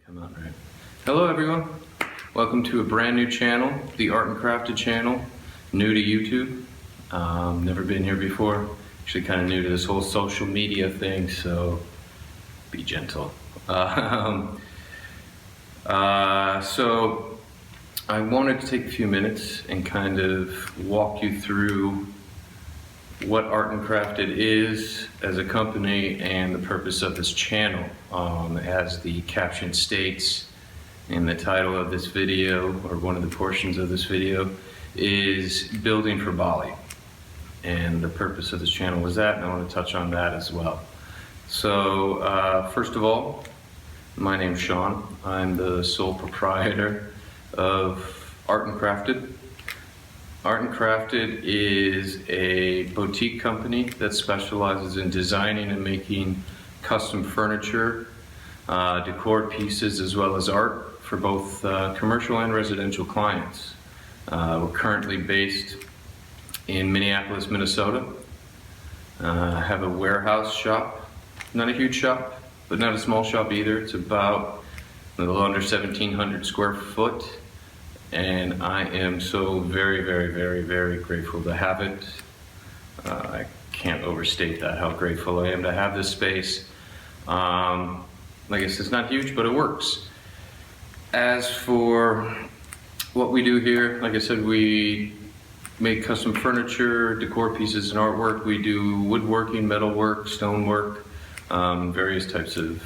Come out right. Hello everyone. Welcome to a brand new channel, the Art and Crafted channel. New to YouTube. Never been here before. Actually kind of new to this whole social media thing, so be gentle. So I wanted to take a few minutes and kind of walk you through what Art and Crafted is as a company and the purpose of this channel. As the caption states in the title of this video, or one of the portions of this video, is building for Bali. And the purpose of this channel was that, and I want to touch on that as well. So first of all, my name's Sean. I'm the sole proprietor of Art and Crafted. Art and Crafted is a boutique company that specializes in designing and making custom furniture, decor pieces, as well as art for both commercial and residential clients. We're currently based in Minneapolis, Minnesota. Have a warehouse shop, not a huge shop, but not a small shop either. It's about a little under 1,700 square foot. And I am so very, very, very, very grateful to have it. I can't overstate that, how grateful I am to have this space. Like I said, it's not huge, but it works. As for what we do here, like I said, we make custom furniture, decor pieces, and artwork. We do woodworking, metalwork, stonework, various types of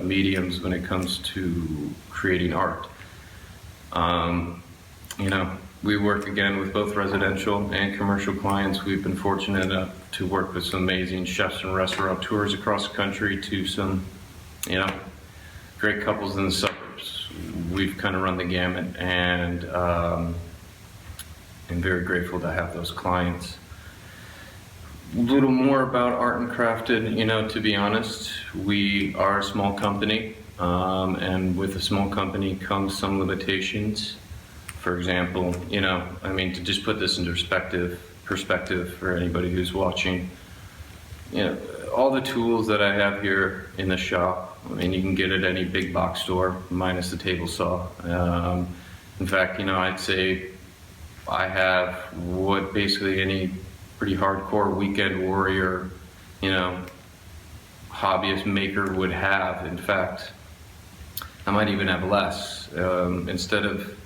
mediums when it comes to creating art. You know, we work again with both residential and commercial clients. We've been fortunate enough to work with some amazing chefs and restaurateurs across the country, to some, you know, great couples in the suburbs. We've kind of run the gamut, and I'm very grateful to have those clients. A little more about Art and Crafted. You know, to be honest, we are a small company. And with a small company comes some limitations. For example, you know, I mean, to just put this into perspective for anybody who's watching, you know, all the tools that I have here in the shop, I mean, you can get at any big box store, minus the table saw. In fact, you know, I'd say I have what basically any pretty hardcore weekend warrior, you know, hobbyist maker would have. In fact, I might even have less. Instead of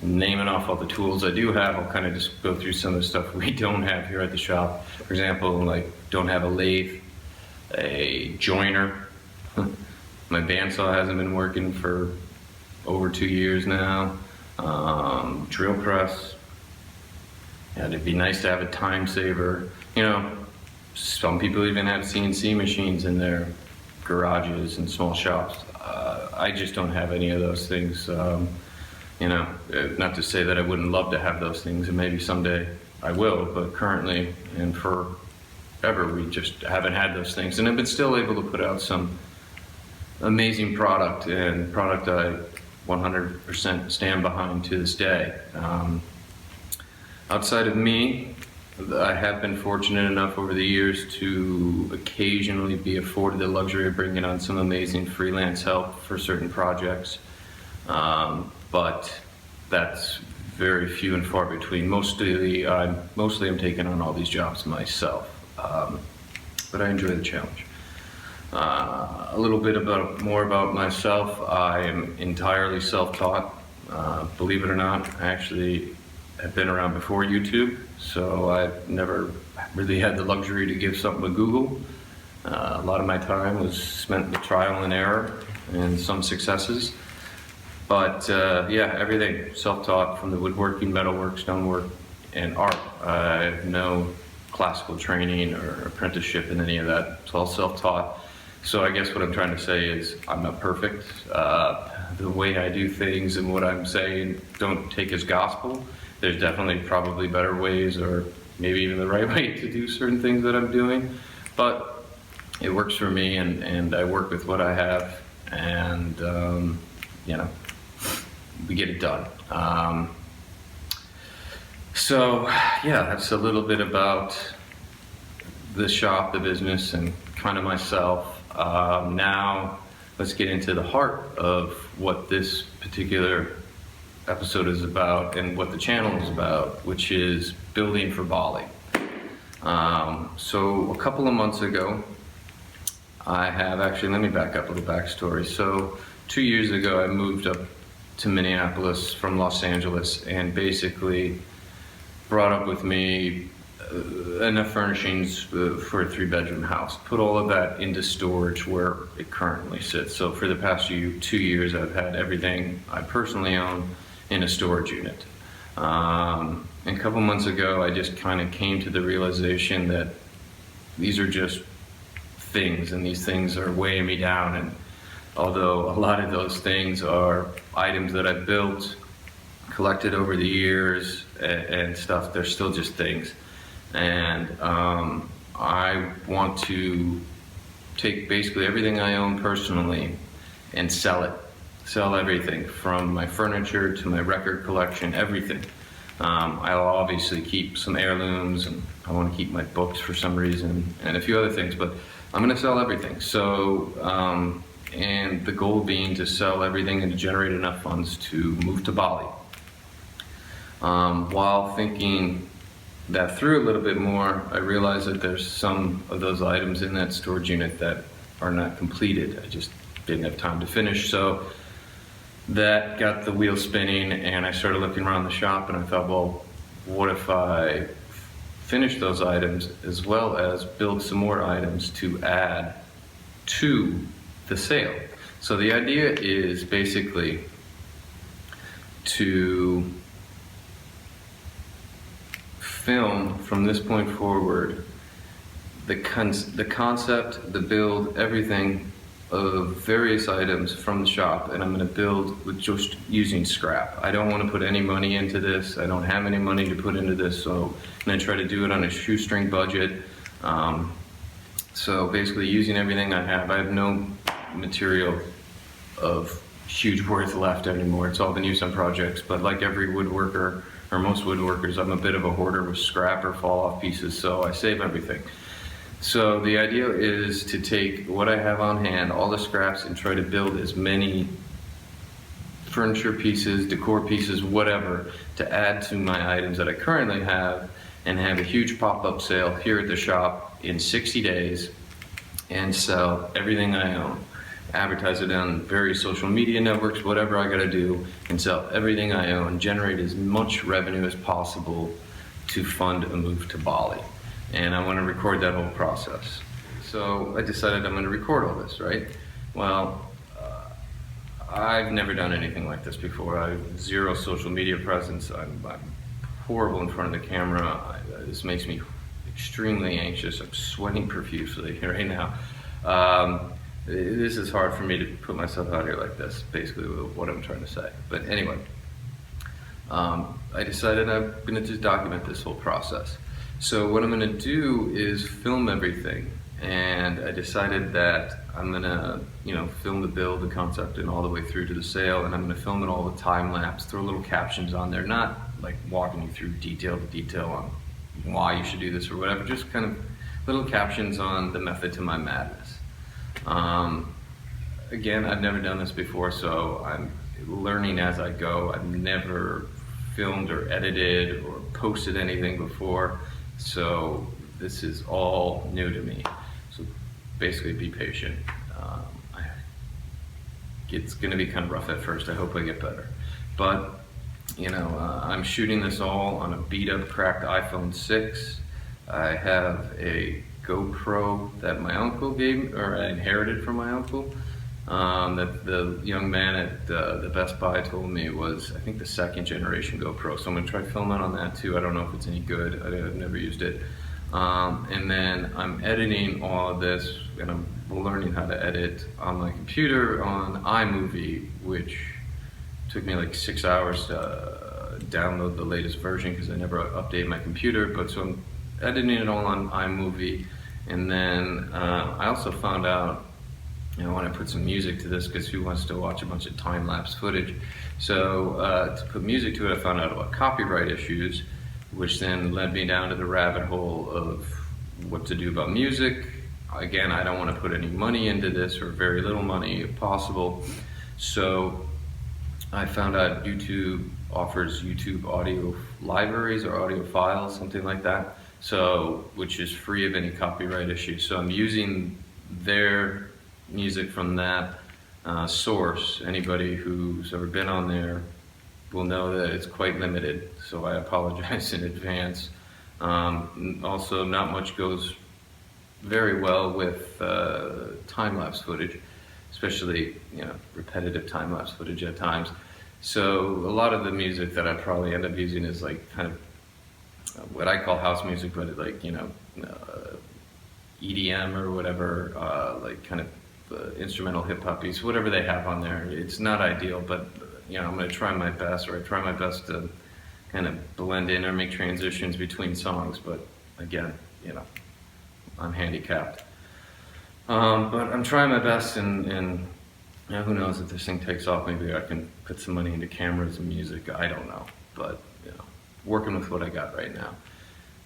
naming off all the tools I do have, I'll kind of just go through some of the stuff we don't have here at the shop. For example, like, don't have a lathe, a joiner. My bandsaw hasn't been working for over 2 years now. Drill press. Yeah, it'd be nice to have a time saver. You know, some people even have CNC machines in their garages and small shops. I just don't have any of those things. You know, not to say that I wouldn't love to have those things, and maybe someday I will, but currently and forever we just haven't had those things. And I've been still able to put out some amazing product, and product I 100% stand behind to this day. Outside of me, I have been fortunate enough over the years to occasionally be afforded the luxury of bringing on some amazing freelance help for certain projects, but that's very few and far between. Mostly I'm taking on all these jobs myself, but I enjoy the challenge. A little bit more about myself. I am entirely self-taught. Believe it or not, I actually have been around before YouTube, so I've never really had the luxury to give something a Google. A lot of my time was spent with trial and error and some successes. But yeah, everything self-taught, from the woodworking, metalwork, stonework, and art. I have no classical training or apprenticeship in any of that. It's all self-taught. So I guess what I'm trying to say is I'm not perfect. The way I do things and what I'm saying don't take as gospel. There's definitely probably better ways, or maybe even the right way to do certain things that I'm doing. But it works for me, and I work with what I have, and you know, we get it done. So yeah, that's a little bit about the shop, the business, and kind of myself. Now let's get into the heart of what this particular episode is about and what the channel is about, which is building for Bali. So a couple of months ago, let me back up a little backstory. So 2 years ago, I moved up to Minneapolis from Los Angeles and basically brought up with me enough furnishings for a 3-bedroom house. Put all of that into storage where it currently sits. So for the past 2 years, I've had everything I personally own in a storage unit. And a couple months ago, I just kind of came to the realization that these are just things, and these things are weighing me down. And although a lot of those things are items that I've built, collected over the years and stuff, they're still just things. And I want to take basically everything I own personally and sell it. Sell everything from my furniture to my record collection, everything. I'll obviously keep some heirlooms, and I want to keep my books for some reason, and a few other things, but I'm going to sell everything. So, and the goal being to sell everything and to generate enough funds to move to Bali. While thinking that through a little bit more, I realized that there's some of those items in that storage unit that are not completed. I just didn't have time to finish. So that got the wheel spinning, and I started looking around the shop, and I thought, well, what if I finish those items as well as build some more items to add to the sale? So the idea is basically to film from this point forward the concept, the build, everything of various items from the shop, and I'm going to build with just using scrap. I don't want to put any money into this. I don't have any money to put into this, so I'm going to try to do it on a shoestring budget. So basically using everything I have no material of huge worth left anymore. It's all been used on projects, but like every woodworker, or most woodworkers, I'm a bit of a hoarder with scrap or fall off pieces, so I save everything. So the idea is to take what I have on hand, all the scraps, and try to build as many furniture pieces, decor pieces, whatever, to add to my items that I currently have, and have a huge pop-up sale here at the shop in 60 days and sell everything I own. Advertise it on various social media networks, whatever I gotta do, and sell everything I own, generate as much revenue as possible to fund a move to Bali. And I want to record that whole process. So I decided I'm going to record all this, right? Well, I've never done anything like this before. I have zero social media presence. I'm horrible in front of the camera. This makes me extremely anxious. I'm sweating profusely right now. This is hard for me to put myself out here like this, basically what I'm trying to say. But anyway, I decided I'm going to just document this whole process. So what I'm going to do is film everything, and I decided that I'm going to, film the build, the concept, and all the way through to the sale, and I'm going to film it all with time lapse, throw little captions on there, not like walking you through detail to detail on why you should do this or whatever, just kind of little captions on the method to my madness. Again, I've never done this before, so I'm learning as I go. I've never filmed or edited or posted anything before. So this is all new to me. So basically be patient. It's gonna be kind of rough at first. I hope I get better. But, I'm shooting this all on a beat up, cracked iPhone 6. I have a GoPro that my uncle gave, or I inherited from my uncle. That the young man at the Best Buy told me was, I think, the 2nd generation GoPro. So I'm gonna try filming on that too. I don't know if it's any good. I've never used it. And then I'm editing all of this, and I'm learning how to edit on my computer on iMovie, which took me like 6 hours to download the latest version because I never update my computer. But so I'm editing it all on iMovie, and then I also found out, I want to put some music to this because who wants to watch a bunch of time-lapse footage? So to put music to it, I found out about copyright issues, which then led me down to the rabbit hole of what to do about music, again, I don't want to put any money into this, or very little money if possible. So I found out YouTube offers YouTube audio libraries or audio files, something like that. So, which is free of any copyright issues. So I'm using their music from that source. Anybody who's ever been on there will know that it's quite limited. So I apologize in advance. Also, not much goes very well with time-lapse footage, especially, you know, repetitive time-lapse footage at times. So a lot of the music that I probably end up using is like kind of what I call house music, but like, you know, EDM or whatever, like kind of instrumental hip-hop beats, whatever they have on there. It's not ideal, but you know, I'm going to try my best, or I try my best to kind of blend in or make transitions between songs. But again, you know, I'm handicapped. But I'm trying my best, and you know, who knows if this thing takes off, maybe I can put some money into cameras and music. I don't know, but you know, working with what I got right now.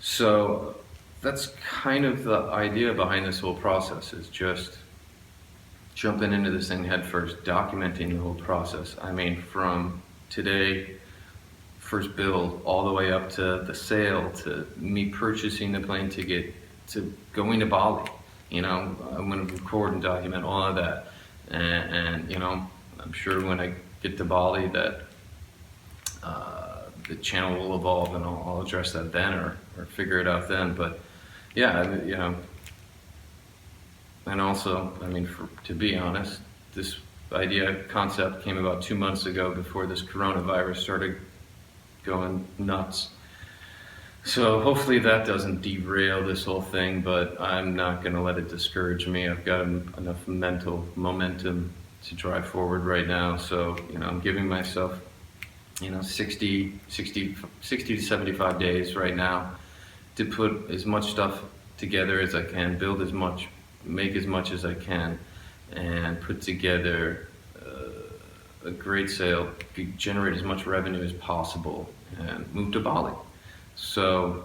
So that's kind of the idea behind this whole process, is just jumping into this thing head first, documenting the whole process. I mean, from today, first build, all the way up to the sale, to me purchasing the plane ticket, to going to Bali. You know, I'm going to record and document all of that. And you know, I'm sure when I get to Bali that the channel will evolve, and I'll address that then, or figure it out then. But yeah, you know, and also, I mean, to be honest, this concept came about 2 months ago, before this coronavirus started going nuts. So hopefully that doesn't derail this whole thing, but I'm not going to let it discourage me. I've got enough mental momentum to drive forward right now. So, you know, I'm giving myself, you know, 60 to 75 days right now to put as much stuff together as I can, build as much, make as much as I can, and put together a great sale, generate as much revenue as possible, and move to Bali. So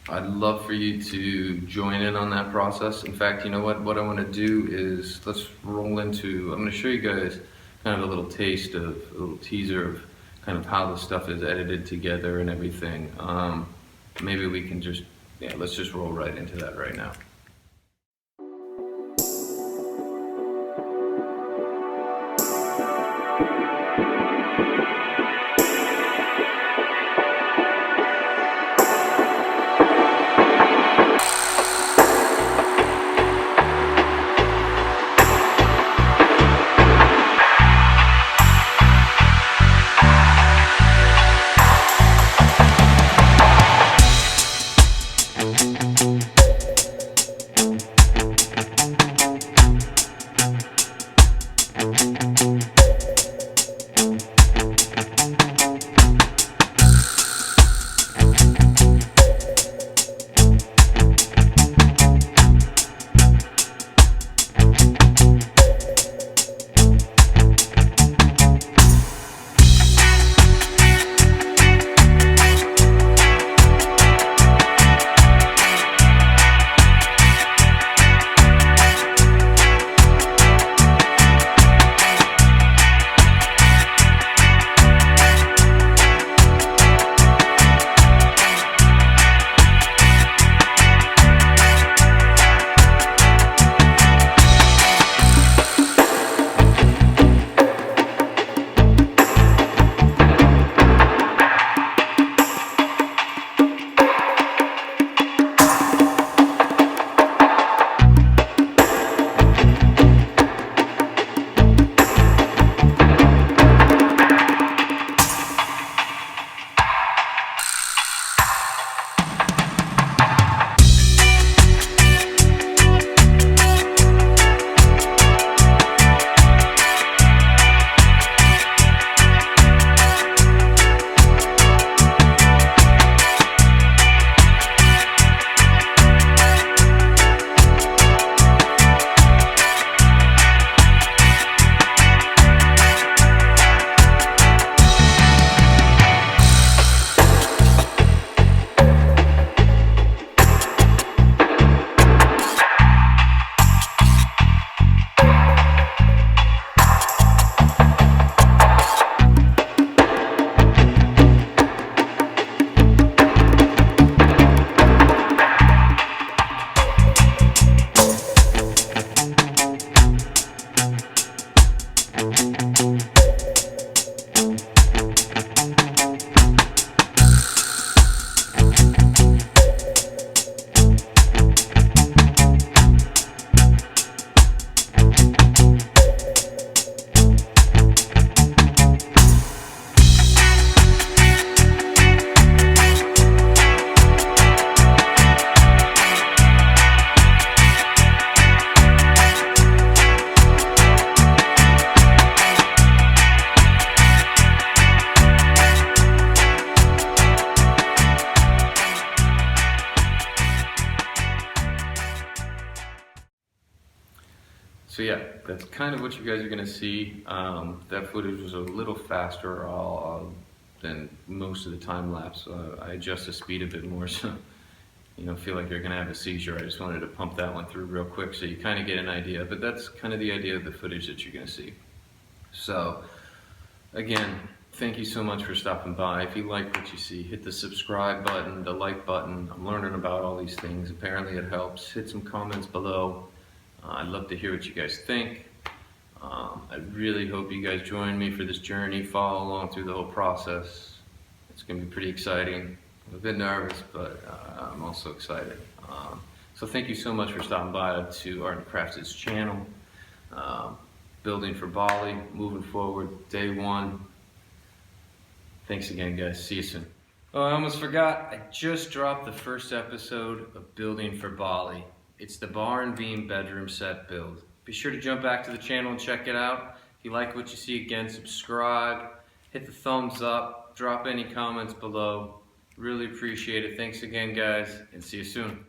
I'd love for you to join in on that process. In fact, you know what I want to do is, let's roll into, I'm going to show you guys kind of a little taste of, a little teaser of kind of how the stuff is edited together and everything. Maybe we can just, yeah, let's just roll right into that right now. yeah, that's kind of what you guys are gonna see. That footage was a little faster than most of the time lapse. I adjust the speed a bit more, so you know, feel like you're gonna have a seizure. I just wanted to pump that one through real quick so you kind of get an idea. But that's kind of the idea of the footage that you're gonna see. So again, thank you so much for stopping by. If you like what you see, hit the subscribe button, the like button. I'm learning about all these things. Apparently it helps. Hit some comments below. I'd love to hear what you guys think. I really hope you guys join me for this journey, follow along through the whole process. It's going to be pretty exciting. I'm a bit nervous, but I'm also excited. So thank you so much for stopping by to Art and Crafts' channel. Building for Bali, moving forward, day one. Thanks again, guys. See you soon. Oh, I almost forgot. I just dropped the first episode of Building for Bali. It's the bar and beam bedroom set build. Be sure to jump back to the channel and check it out. If you like what you see, again, subscribe, hit the thumbs up, drop any comments below. Really appreciate it. Thanks again, guys, and see you soon.